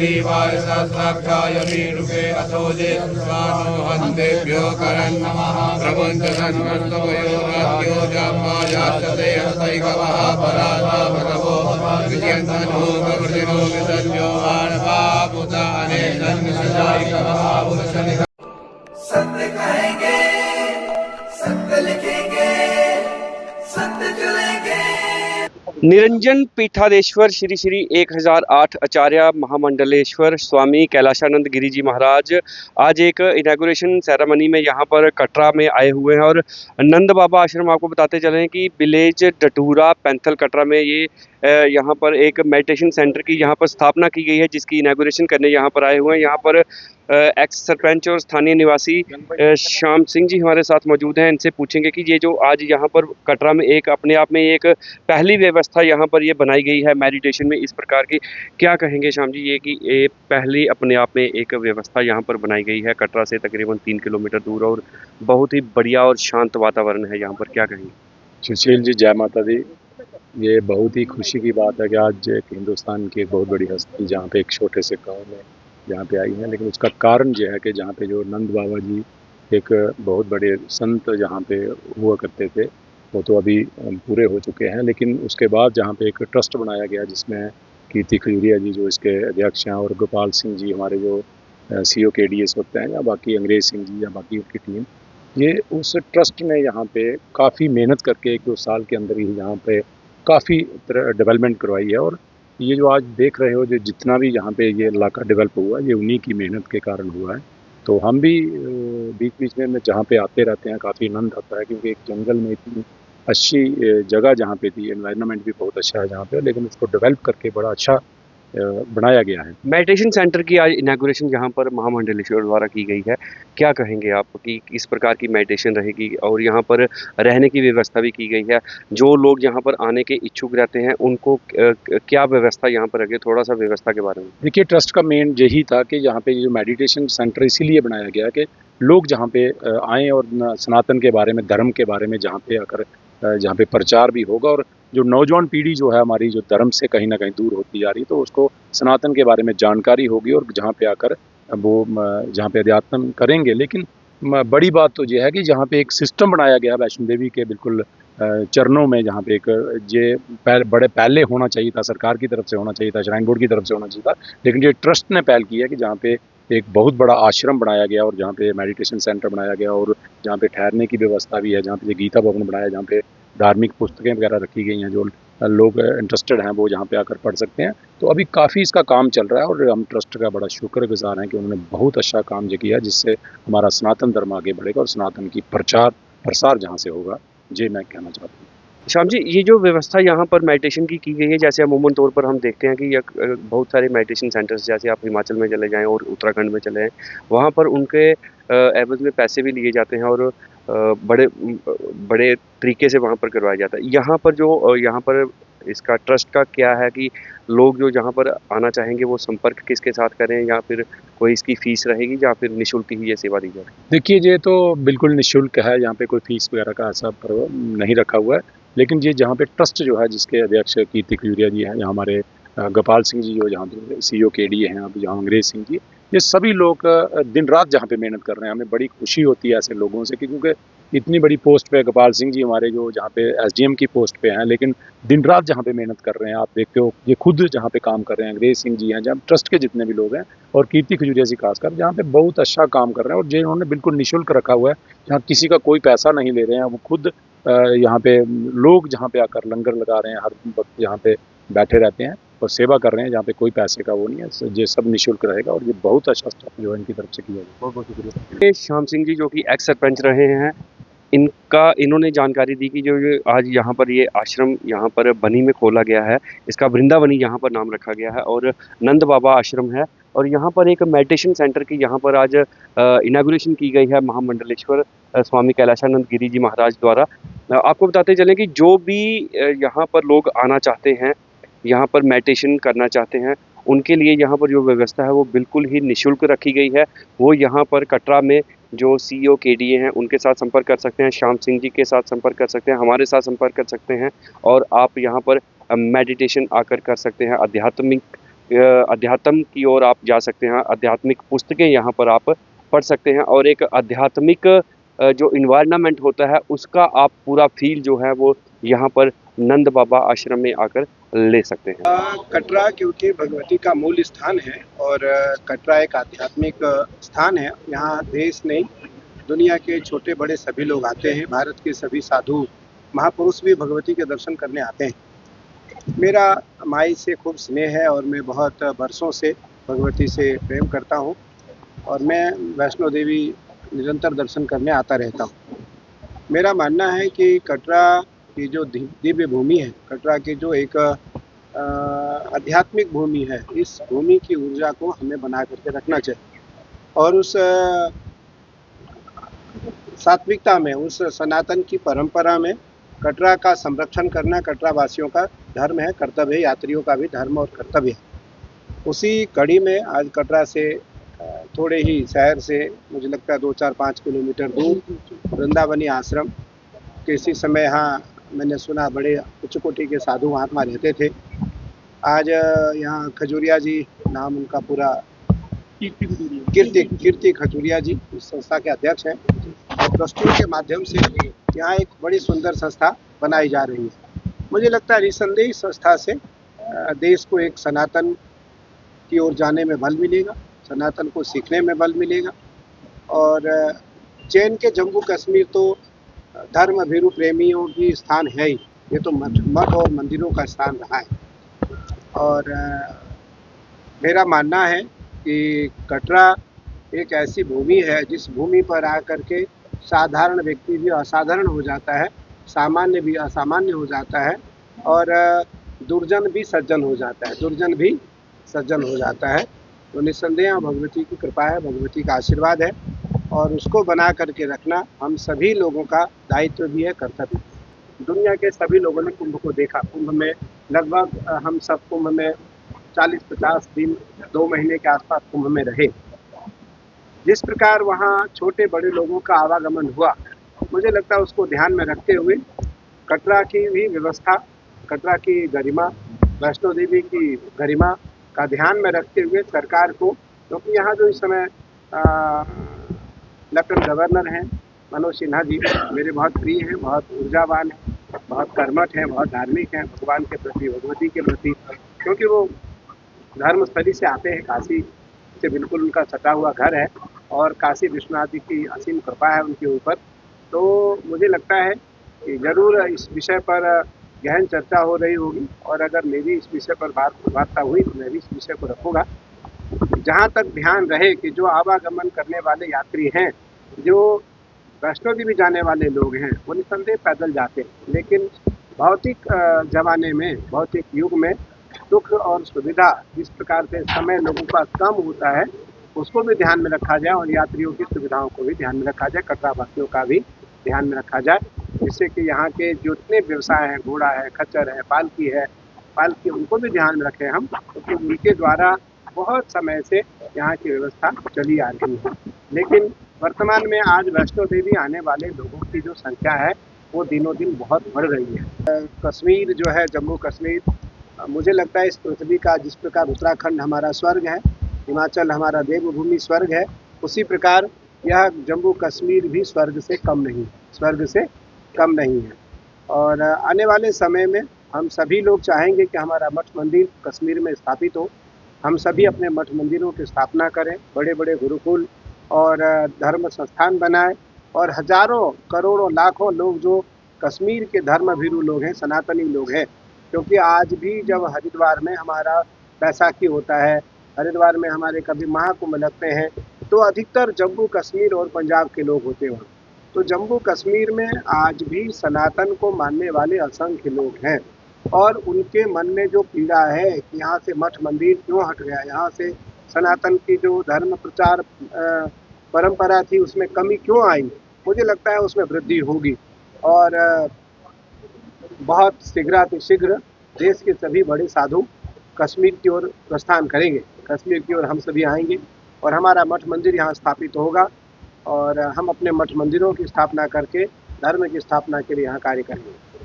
सहस्राक्षायमीरुके अथोजे स्वानो हन्तेभ्यो करन् नमः प्रपञ्च सन्वर्तवयो जाम्मायाश्चते हस्तैकवः पराधा भगवो विजयन्तनो प्रवृतिनो विसर्जो आनपापुता अनेकन्निषदायिकवः पुरुषनि सत्य कहेंगे, सत्य लिखेंगे, सत्य चलेंगे। निरंजन पीठाधीश्वर श्री श्री 1008 आचार्य महामंडलेश्वर स्वामी कैलाशानंद गिरी जी महाराज आज एक इनॉग्रेशन सेरेमनी में यहाँ पर कटरा में आए हुए हैं। और नंद बाबा आश्रम आपको बताते चलें कि विलेज डटूरा पैंथल कटरा में ये यहाँ पर एक मेडिटेशन सेंटर की यहाँ पर स्थापना की गई है, जिसकी इनॉग्रेशन करने यहाँ पर आए हुए हैं। यहाँ पर एक्स सरपंच और स्थानीय निवासी श्याम सिंह जी हमारे साथ मौजूद हैं। इनसे पूछेंगे कि ये जो आज यहाँ पर कटरा में एक अपने आप में एक पहली व्यवस्था यहाँ पर ये बनाई गई है मेडिटेशन में इस प्रकार की, क्या कहेंगे श्याम जी? ये कि ये पहली अपने आप में एक व्यवस्था यहाँ पर बनाई गई है कटरा से तकरीबन 3 किलोमीटर दूर, और बहुत ही बढ़िया और शांत वातावरण है यहाँ पर, क्या कहेंगे? सुशील जी, जय माता दी। ये बहुत ही खुशी की बात है कि आज एक हिंदुस्तान की एक बहुत बड़ी हस्ती जहाँ पे एक छोटे से गांव में यहाँ पे आई है, लेकिन उसका कारण जो है कि जहाँ पे जो नंद बाबा जी एक बहुत बड़े संत जहाँ पे हुआ करते थे वो तो अभी पूरे हो चुके हैं, लेकिन उसके बाद जहाँ पे एक ट्रस्ट बनाया गया जिसमें कीर्ति खजूरिया जी जो इसके अध्यक्ष हैं और गोपाल सिंह जी हमारे जो CO KDS होते हैं, या बाकी अंग्रेज सिंह जी या बाकी उनकी टीम, ये उस ट्रस्ट ने यहाँ पे काफ़ी मेहनत करके 1-2 साल के अंदर ही यहाँ पे काफ़ी डेवलपमेंट करवाई है। और ये जो आज देख रहे हो जो जितना भी यहाँ पे ये इलाका डेवलप हुआ है ये उन्हीं की मेहनत के कारण हुआ है। तो हम भी बीच बीच में जहाँ पे आते रहते हैं काफ़ी आनंद आता है, क्योंकि एक जंगल में इतनी अच्छी जगह जहाँ पे थी, एनवायरनमेंट भी बहुत अच्छा है जहाँ पे, लेकिन उसको डेवलप करके बड़ा अच्छा बनाया गया है। मेडिटेशन सेंटर की आज इनॉग्रेशन यहाँ पर महामंडलेश्वर द्वारा की गई है, क्या कहेंगे आप कि इस प्रकार की मेडिटेशन रहेगी और यहाँ पर रहने की व्यवस्था भी की गई है? जो लोग यहाँ पर आने के इच्छुक रहते हैं उनको क्या व्यवस्था यहाँ पर रखे, थोड़ा सा व्यवस्था के बारे में? देखिए, ट्रस्ट का मेन यही था कि यहाँ पे जो मेडिटेशन सेंटर इसीलिए बनाया गया कि लोग जहाँ पे आएँ और सनातन के बारे में, धर्म के बारे में जहाँ पे आकर जहाँ पे प्रचार भी होगा, और जो नौजवान पीढ़ी जो है हमारी जो धर्म से कहीं ना कहीं दूर होती जा रही है, तो उसको सनातन के बारे में जानकारी होगी और जहाँ पे आकर वो जहाँ पे अध्यात्म करेंगे। लेकिन बड़ी बात तो ये है कि जहाँ पे एक सिस्टम बनाया गया वैष्णो देवी के बिल्कुल चरणों में, जहाँ पे एक ये बड़े पहले होना चाहिए था, सरकार की तरफ से होना चाहिए था, श्राइन बोर्ड की तरफ से होना चाहिए था, लेकिन ये ट्रस्ट ने पहल की है कि जहाँ पे एक बहुत बड़ा आश्रम बनाया गया और जहाँ पे मेडिटेशन सेंटर बनाया गया और जहाँ पे ठहरने की व्यवस्था भी है, जहाँ पे गीता भवन बनाया, जहाँ पे धार्मिक पुस्तकें वगैरह रखी गई हैं, जो लोग इंटरेस्टेड हैं वो जहाँ पे आकर पढ़ सकते हैं। तो अभी काफ़ी इसका काम चल रहा है और हम ट्रस्ट का बड़ा शुक्रगुजार हैं कि उन्होंने बहुत अच्छा काम जो किया, जिससे हमारा सनातन धर्म आगे बढ़ेगा और सनातन की प्रचार प्रसार जहाँ से होगा, ये मैं कहना चाहता हूँ। श्याम जी, ये जो व्यवस्था यहाँ पर मेडिटेशन की गई है, जैसे अमूमन तौर पर हम देखते हैं कि बहुत सारे मेडिटेशन सेंटर्स, जैसे आप हिमाचल में चले जाएं और उत्तराखंड में चले जाएं, वहाँ पर उनके एवज में पैसे भी लिए जाते हैं और बड़े बड़े तरीके से वहाँ पर करवाया जाता है। यहाँ पर जो यहाँ पर इसका ट्रस्ट का क्या है कि लोग जो यहाँ पर आना चाहेंगे वो संपर्क किसके साथ करें, या फिर कोई इसकी फीस रहेगी या फिर निःशुल्क ही ये सेवा दी जाएगी? देखिए, ये तो बिल्कुल निःशुल्क है, यहाँ पे कोई फीस वगैरह का ऐसा नहीं रखा हुआ है, लेकिन ये जहाँ पे ट्रस्ट जो है जिसके अध्यक्ष कीर्ति खजूरिया जी हैं, यहाँ हमारे गोपाल सिंह जी जो यहाँ CO KD हैं, अब यहाँ अंग्रेज सिंह जी, ये सभी लोग दिन रात जहाँ पे मेहनत कर रहे हैं। हमें बड़ी खुशी होती है ऐसे लोगों से, क्योंकि इतनी बड़ी पोस्ट पे गोपाल सिंह जी हमारे जो जहाँ पे SDM की पोस्ट पे हैं, लेकिन दिन रात जहाँ पे मेहनत कर रहे हैं, आप देखते हो ये खुद जहाँ पे काम कर रहे हैं, अंग्रेज सिंह जी हैं, जहाँ ट्रस्ट के जितने भी लोग हैं, और कीर्ति खजूरिया जी खासकर जहाँ पे बहुत अच्छा काम कर रहे हैं, और जिन्होंने बिल्कुल निःशुल्क रखा हुआ है, जहाँ किसी का कोई पैसा नहीं ले रहे हैं, वो खुद यहाँ पे लोग जहाँ पे आकर लंगर लगा रहे हैं, हर वक्त यहाँ पे बैठे रहते हैं और सेवा कर रहे हैं, जहाँ पे कोई पैसे का वो नहीं है, ये सब निःशुल्क रहेगा और ये बहुत अच्छा स्टेप जो है इनकी तरफ से किया जाए। बहुत बहुत शुक्रिया। श्याम सिंह जी जो कि एक्स सरपंच रहे हैं, इन्होंने जानकारी दी कि जो ये आज यहाँ पर ये आश्रम यहाँ पर बनी में खोला गया है, इसका वृंदावनी यहाँ पर नाम रखा गया है और नंद बाबा आश्रम है, और यहाँ पर एक मेडिटेशन सेंटर की यहाँ पर आज इनॉग्रेशन की गई है महामंडलेश्वर स्वामी कैलाशानंद गिरी जी महाराज द्वारा। आपको बताते चलें कि जो भी यहाँ पर लोग आना चाहते हैं, यहाँ पर मेडिटेशन करना चाहते हैं, उनके लिए यहाँ पर जो व्यवस्था है वो बिल्कुल ही निःशुल्क रखी गई है। वो यहाँ पर कटरा में जो CO KD हैं उनके साथ संपर्क कर सकते हैं, श्याम सिंह जी के साथ संपर्क कर सकते हैं, हमारे साथ संपर्क कर सकते हैं, और आप यहाँ पर मेडिटेशन आकर कर सकते हैं, आध्यात्मिक अध्यात्म की ओर आप जा सकते हैं। आध्यात्मिक पुस्तकें यहाँ पर आप पढ़ सकते हैं और एक आध्यात्मिक जो इन्वायरमेंट होता है उसका आप पूरा फील जो है वो यहाँ पर नंद बाबा आश्रम में आकर ले सकते हैं। कटरा क्योंकि भगवती का मूल स्थान है और कटरा एक आध्यात्मिक स्थान है। यहाँ देश नहीं दुनिया के छोटे बड़े सभी लोग आते हैं। भारत के सभी साधु महापुरुष भी भगवती के दर्शन करने आते हैं। मेरा माई से खूब स्नेह है और मैं बहुत बरसों से भगवती से प्रेम करता हूँ और मैं वैष्णो देवी निरंतर दर्शन करने आता रहता हूँ। मेरा मानना है कि कटरा की जो दिव्य भूमि है, कटरा की जो एक आध्यात्मिक भूमि है, इस भूमि की ऊर्जा को हमें बना करके रखना चाहिए और उस सात्विकता में, उस सनातन की परंपरा में कटरा का संरक्षण करना कटरा वासियों का धर्म है, कर्तव्य है, यात्रियों का भी धर्म और कर्तव्य है। उसी कड़ी में आज कटरा से थोड़े ही शहर से मुझे लगता है 2-4-5 किलोमीटर दूर वृंदावनी आश्रम किसी समय यहाँ मैंने सुना बड़े उच्च कोटि के साधु महात्मा रहते थे। आज यहाँ खजूरिया जी नाम उनका पूरा कीर्ति खजूरिया जी इस संस्था के अध्यक्ष हैं और ट्रस्टियों के माध्यम से यहाँ एक बड़ी सुंदर संस्था बनाई जा रही है। मुझे लगता है निस्संदेह इस संस्था से देश को एक सनातन की ओर जाने में बल मिलेगा, सनातन को सीखने में बल मिलेगा और जैन के जम्मू कश्मीर तो धर्म भीरु प्रेमियों की स्थान है ही, ये तो मठ और मंदिरों का स्थान रहा है और मेरा मानना है कि कटरा एक ऐसी भूमि है जिस भूमि पर आकर के साधारण व्यक्ति भी असाधारण हो जाता है, सामान्य भी असामान्य हो जाता है और दुर्जन भी सज्जन हो जाता है, दुर्जन भी सज्जन हो जाता है। तो निस्संदेह भगवती की कृपा है, भगवती का आशीर्वाद है और उसको बना करके रखना हम सभी लोगों का दायित्व भी है, कर्तव्य भी। दुनिया के सभी लोगों ने कुंभ को देखा। कुंभ में लगभग हम सब कुंभ में 40-50 दिन 2 महीने के आसपास कुंभ में रहे। जिस प्रकार वहाँ छोटे बड़े लोगों का आवागमन हुआ, मुझे लगता है उसको ध्यान में रखते हुए कटरा की भी व्यवस्था, कटरा की गरिमा, वैष्णो देवी की गरिमा का ध्यान में रखते हुए सरकार को, क्योंकि यहाँ जो इस समय लेफ्टिनेंट गवर्नर हैं मनोज सिन्हा जी मेरे बहुत प्रिय हैं, बहुत ऊर्जावान हैं, बहुत कर्मठ हैं, बहुत धार्मिक हैं भगवान के प्रति, भगवती के प्रति, क्योंकि वो धर्मस्थली से आते हैं, काशी से बिल्कुल उनका सटा हुआ घर है और काशी विश्वनाथ जी की असीम कृपा है उनके ऊपर। तो मुझे लगता है कि ज़रूर इस विषय पर गहन चर्चा हो रही होगी और अगर मेरी इस विषय पर वार्ता हुई तो मैं भी इस विषय को रखूँगा। जहाँ तक ध्यान रहे कि जो आवागमन करने वाले यात्री हैं, जो वैष्णो देवी जाने वाले लोग हैं, वो निस्संदेह पैदल जाते हैं, लेकिन भौतिक ज़माने में, भौतिक युग में सुख और सुविधा जिस प्रकार से समय लोगों का कम होता है उसको भी ध्यान में रखा जाए और यात्रियों की सुविधाओं को भी ध्यान में रखा जाए, कटरा वासियों का भी ध्यान में रखा जाए, जिससे कि यहाँ के जितने व्यवसाय हैं, घोड़ा है, खच्चर है, पालकी उनको भी ध्यान में रखें हम, क्योंकि उनके द्वारा बहुत समय से यहाँ की व्यवस्था चली आ रही है। लेकिन वर्तमान में आज वैष्णो देवी आने वाले लोगों की जो संख्या है वो दिनों दिन बहुत बढ़ रही है। कश्मीर जो है, जम्मू कश्मीर, मुझे लगता है इस पृथ्वी का जिस प्रकार उत्तराखंड हमारा स्वर्ग है, हिमाचल हमारा देवभूमि स्वर्ग है, उसी प्रकार यह जम्मू कश्मीर भी स्वर्ग से कम नहीं है। और आने वाले समय में हम सभी लोग चाहेंगे कि हमारा मठ मंदिर कश्मीर में स्थापित हो, हम सभी अपने मठ मंदिरों की स्थापना करें, बड़े बड़े गुरुकुल और धर्म संस्थान बनाएं और हजारों करोड़ों लाखों लोग जो कश्मीर के धर्म भीरू लोग हैं, सनातनी लोग हैं, क्योंकि आज भी जब हरिद्वार में हमारा बैसाखी होता है, हरिद्वार में हमारे कभी महाकुंभ लगते हैं, तो अधिकतर जम्मू कश्मीर और पंजाब के लोग होते हैं। तो जम्मू कश्मीर में आज भी सनातन को मानने वाले असंख्य लोग हैं और उनके मन में जो पीड़ा है कि यहाँ से मठ मंदिर क्यों हट गया, यहाँ से सनातन की जो धर्म प्रचार परंपरा थी उसमें कमी क्यों आई, मुझे लगता है उसमें वृद्धि होगी और बहुत शीघ्र देश के सभी बड़े साधु कश्मीर की ओर प्रस्थान करेंगे, कश्मीर की ओर हम सभी आएंगे और हमारा मठ मंदिर यहाँ स्थापित होगा और हम अपने मठ मंदिरों की स्थापना करके धर्म की स्थापना के लिए यहाँ कार्य करेंगे।